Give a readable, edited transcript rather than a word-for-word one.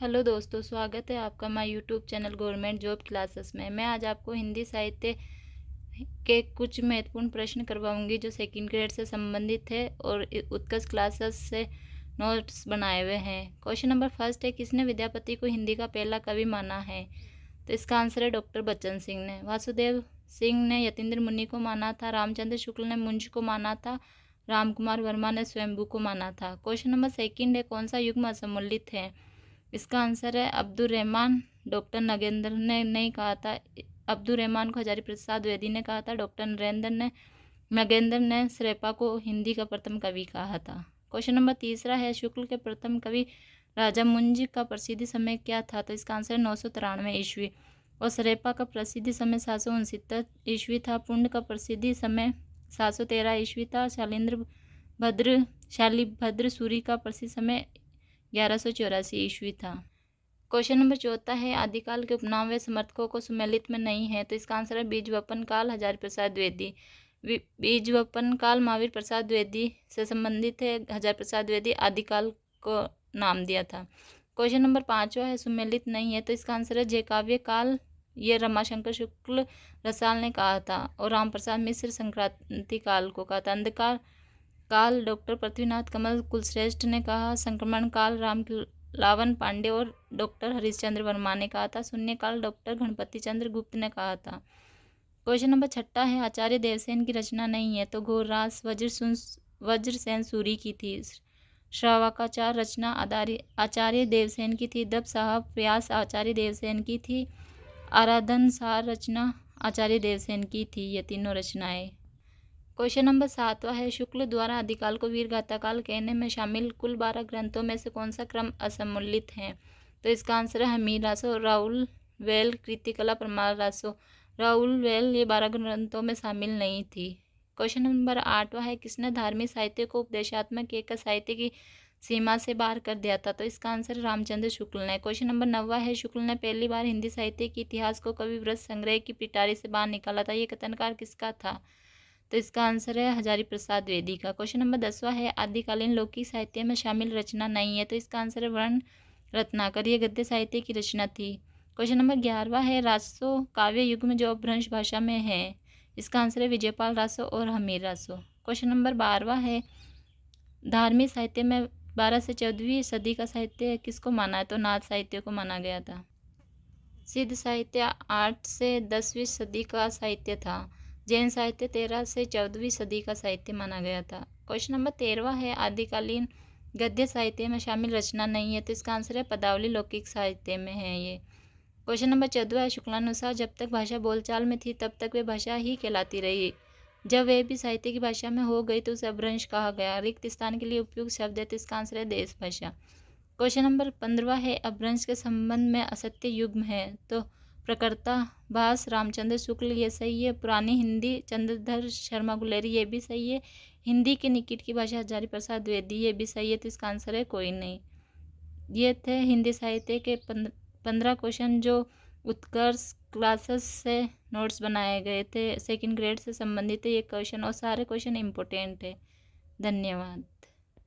Hello दोस्तों, स्वागत है आपका my YouTube channel government job classes में। मैं आज आपको हिंदी साहित्य के कुछ महत्वपूर्ण प्रश्न करवाऊंगी जो सेकंड ग्रेड से संबंधित है और उत्कर्ष क्लासेस से नोट्स बनाए हुए हैं। क्वेश्चन नंबर फर्स्ट है, किसने विद्यापति को हिंदी का पहला कवि माना है? तो इसका आंसर है डॉक्टर बच्चन सिंह ने। वासुदेव सिंह ने यतीन्द्र मुनि को माना था। रामचंद्र शुक्ल ने मुंज को माना था। राम कुमार वर्मा ने स्वयंभू को माना था। क्वेश्चन नंबर सेकंड है, कौन सा युग्म असमूलित है? इसका आंसर है अब्दुल रहमान। डॉक्टर नगेंद्र ने नहीं कहा था। अब्दुल रहमान को हजारी प्रसाद द्विवेदी ने कहा था। डॉक्टर नगेंद्र ने सरेपा को हिंदी का प्रथम कवि कहा था। क्वेश्चन नंबर तीसरा है, शुक्ल के प्रथम कवि राजा मुंज का प्रसिद्ध समय क्या था? तो इसका आंसर है 993 ईस्वी और सरेपा का प्रसिद्ध समय 769 ईस्वी था। पुंड का प्रसिद्ध समय 713 ईस्वी था। शालिभद्र सूरी का प्रसिद्ध समय 1184 ईस्वी था। क्वेश्चन नंबर चौथा है, आदिकाल के उपनाम व समर्थकों को सुमेलित में नहीं है। तो इसका आंसर है बीजवपन काल हजारी प्रसाद द्विवेदी। बीजवपन काल महावीर प्रसाद द्विवेदी से संबंधित है। हजारी प्रसाद द्विवेदी आदिकाल को नाम दिया था। क्वेश्चन नंबर पांचवा है, सुमेलित नहीं है। तो इसका आंसर है जय काव्य काल, ये रमाशंकर शुक्ल रसाल ने कहा था और राम प्रसाद मिश्र संक्रांति काल को कहा था। अंधकार काल डॉक्टर पृथ्वीनाथ कमल कुलश्रेष्ठ ने कहा। संक्रमण काल राम लावन पांडे और डॉक्टर हरिश्चंद्र वर्मा ने कहा था। शून्य काल डॉक्टर गणपति चंद्र गुप्त ने कहा था। क्वेश्चन नंबर छठा है, आचार्य देवसेन की रचना नहीं है। तो घोररास वज्रसेन सूरी की थी। श्रावकाचार रचना आचार्य देवसेन की थी। दब साहब व्यास आचार्य देवसेन की थी। आराधन सार रचना आचार्य देवसेन की थी। ये तीनों रचनाएं। क्वेश्चन नंबर सातवां है, शुक्ल द्वारा आदिकाल को वीरगाथा काल कहने में शामिल कुल 12 ग्रंथों में से कौन सा क्रम असमूलित है? तो इसका आंसर है हमीर रासो, राहुल वेल, कृतिकला, परमार रासो। राहुल वेल ये 12 ग्रंथों में शामिल नहीं थी। क्वेश्चन नंबर आठवां है, किसने धार्मिक साहित्य को उपदेशात्मक एक साहित्य की सीमा से बाहर कर दिया था? तो इसका आंसर रामचंद्र शुक्ल ने। क्वेश्चन नंबर 9वां है, शुक्ल ने पहली बार हिंदी साहित्य के इतिहास को कवि व्रत संग्रह की पिटारी से बाहर निकाला था। ये कथनकार किसका था? तो इसका आंसर है हजारी प्रसाद द्विवेदी का। क्वेश्चन नंबर 10वां है, आदिकालीन लौकिक साहित्य में शामिल रचना नहीं है। तो इसका आंसर है वर्ण रत्नाकर, ये गद्य साहित्य की रचना थी। क्वेश्चन नंबर 11वां है, रासो काव्य युग में जो अपभ्रंश भाषा में है। इसका आंसर है विजयपाल रासो और हमीर रासो। क्वेश्चन नंबर 12वां है, धार्मिक साहित्य में 12 से 14वीं सदी का साहित्य किसको माना है? तो नाथ साहित्य को माना गया था। सिद्ध साहित्य 8 से 10वीं सदी का साहित्य था। जैन साहित्य 13 से 14वीं सदी का साहित्य माना गया था। क्वेश्चन नंबर 13वां है, आदिकालीन गद्य साहित्य में शामिल रचना नहीं है। तो इसका आंसर है पदावली लौकिक साहित्य में है ये। क्वेश्चन नंबर 14वां है, शुक्लानुसार जब तक भाषा बोलचाल में थी तब तक वे भाषा ही कहलाती रही। जब वे भी साहित्य की भाषा में हो गई तो उसे अपभ्रंश कहा गया। रिक्त स्थान के लिए उपयुक्त शब्द है। तो इसका आंसर है देश भाषा। क्वेश्चन नंबर 15वां है, अपभ्रंश के संबंध में असत्य युग्म है। तो प्रकर्ता भास रामचंद्र शुक्ल ये सही है। पुरानी हिंदी चंद्रधर शर्मा गुलेरी ये भी सही है। हिंदी के निकट की भाषा हजारी प्रसाद द्विवेदी ये भी सही है। तो इसका आंसर है कोई नहीं। ये थे हिंदी साहित्य के 15 क्वेश्चन जो उत्कर्ष क्लासेस से नोट्स बनाए गए थे। सेकंड ग्रेड से संबंधित ये क्वेश्चन और सारे क्वेश्चन इम्पोर्टेंट है। धन्यवाद।